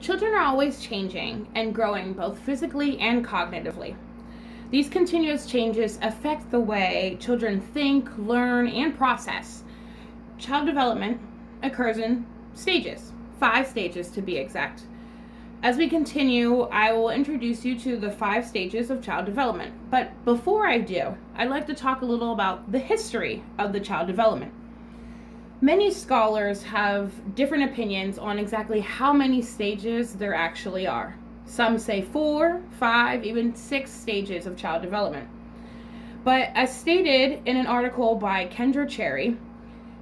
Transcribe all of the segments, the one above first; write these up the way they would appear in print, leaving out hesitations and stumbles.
Children are always changing and growing both physically and cognitively. These continuous changes affect the way children think, learn, and process. Child development occurs in stages, 5 stages to be exact. As we continue, I will introduce you to the 5 stages of child development. But before I do, I'd like to talk a little about the history of the child development. Many scholars have different opinions on exactly how many stages there actually are. Some say 4, 5, even 6 stages of child development. But as stated in an article by Kendra Cherry,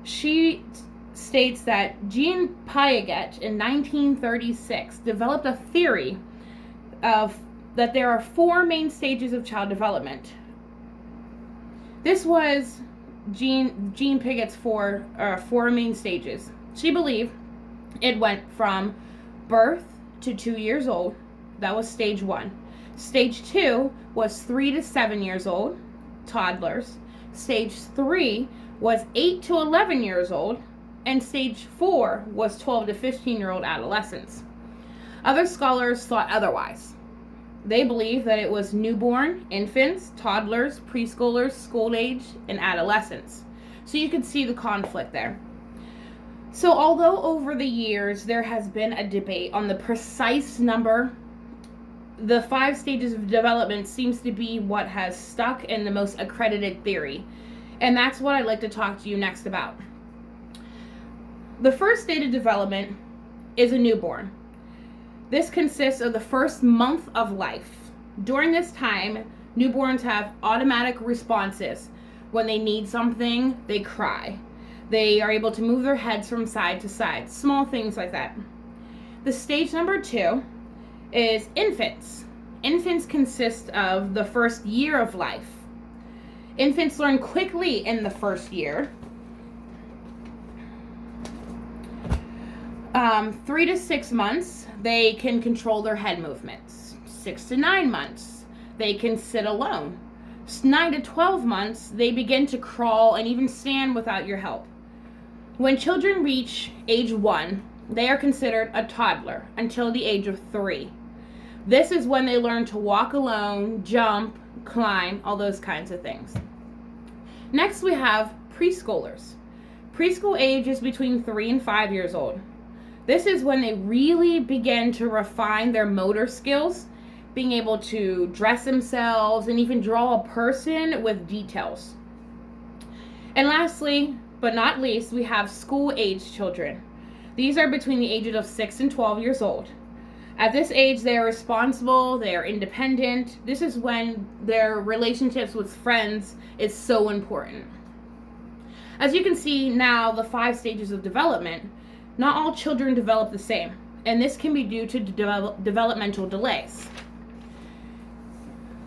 she states that Jean Piaget in 1936 developed a theory of that there are 4 main stages of child development. This was Jean Piaget's four main stages. She believed it went from birth to 2 years old. That was stage 1. Stage 2 was 3 to 7 years old, toddlers. Stage 3 was 8 to 11 years old. And stage 4 was 12 to 15-year-old adolescents. Other scholars thought otherwise. They believed that it was newborn, infants, toddlers, preschoolers, school age, and adolescents. So you could see the conflict there. So although over the years there has been a debate on the precise number, the 5 stages of development seems to be what has stuck in the most accredited theory. And that's what I'd like to talk to you next about. The first stage of development is a newborn. This consists of the first month of life. During this time, newborns have automatic responses. When they need something, they cry. They are able to move their heads from side to side, small things like that. The stage number 2 is infants. Infants consist of the first year of life. Infants learn quickly in the first year. 3 to 6 months, they can control their head movements. 6 to 9 months, they can sit alone. 9 to 12 months, they begin to crawl and even stand without your help. When children reach age 1, they are considered a toddler until the age of 3. This is when they learn to walk alone, jump, climb, all those kinds of things. Next, we have preschoolers. Preschool age is between 3 and 5 years old. This is when they really begin to refine their motor skills, being able to dress themselves and even draw a person with details. And lastly, but not least, we have school-age children. These are between the ages of 6 and 12 years old. At this age, they are responsible, they are independent. This is when their relationships with friends is so important. As you can see now, the 5 stages of development, not all children develop the same, and this can be due to developmental delays.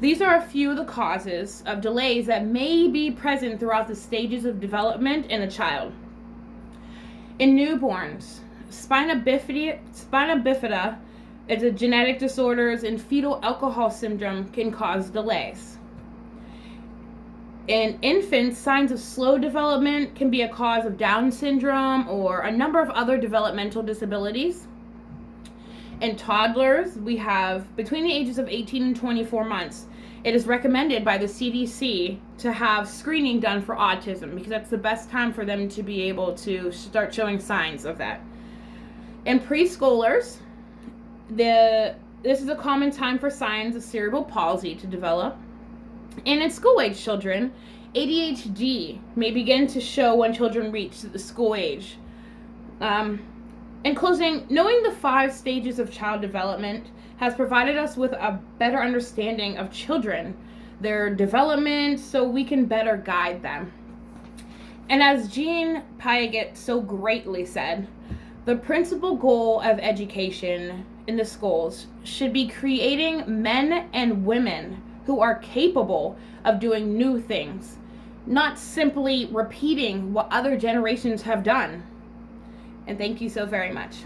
These are a few of the causes of delays that may be present throughout the stages of development in a child. In newborns, spina bifida is a genetic disorders, and fetal alcohol syndrome can cause delays. In infants, signs of slow development can be a cause of Down syndrome or a number of other developmental disabilities. In toddlers, we have between the ages of 18 and 24 months. It is recommended by the CDC to have screening done for autism because that's the best time for them to be able to start showing signs of that. In preschoolers, this is a common time for signs of cerebral palsy to develop. And in school-age children, ADHD may begin to show when children reach the school age. In closing, knowing the 5 stages of child development has provided us with a better understanding of children, their development, so we can better guide them. And as Jean Piaget so greatly said, the principal goal of education in the schools should be creating men and women who are capable of doing new things, not simply repeating what other generations have done. And thank you so very much.